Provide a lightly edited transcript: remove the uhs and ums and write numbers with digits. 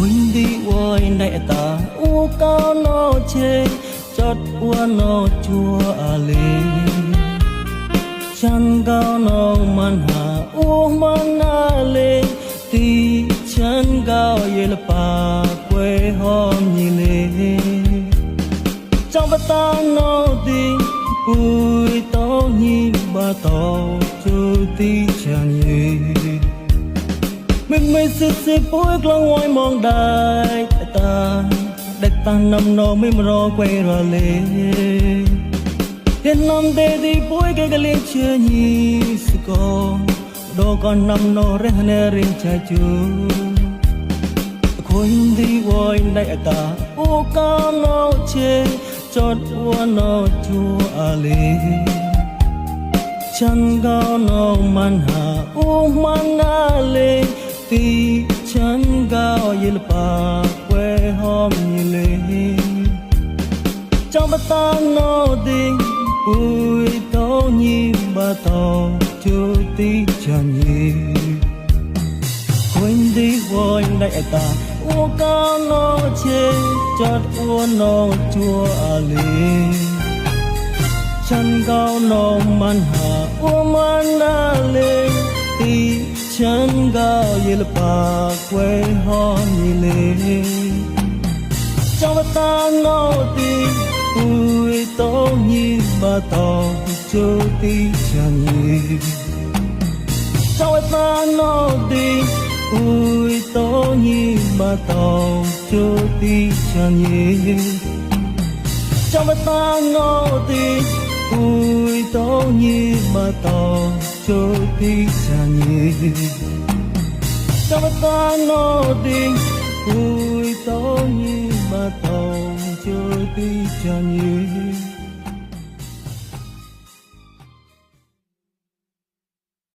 Quindi vuoi đại ta u cao nó chê chót ua nó chua ale chân cao nó man hà u man ale ti chân cao ye la pa quê hôm nhì lê trong bát ta nó đi bùi to nhì ba to chu ti chân nhì mình sẽ bối lòng ngoài mong đại ta đại ta nằm nó mình rò quay ra lê hiện năm đây đi bối cái liên chưa nhì sự con đồ con nằm nó rẽ nè riêng cha chú khối đi vui đại ta u cao nó chê chót ua nó chua ali chân cao nó man hà u man ale ti chân cao ye pa quê hôm như lê trong bát ta nó đi bùi to nhì ba to chu ti chân nhì quên đi vui đại ta u cao nó chê chót ua nó chua ali chân cao nó man hà u man ale ti chân cao ye la pa quê hôm nhì lê trong bát ta nó đi bùi to nhì ba to chu ti chân nhì trong bát ta nó đi bùi to nhì ba to chu ti chân nhì trong bát ta nó đi bùi to nhì ba to chu ti chân nhì trong bát ta nó đi bùi to nhì ba to chu ti chân nhì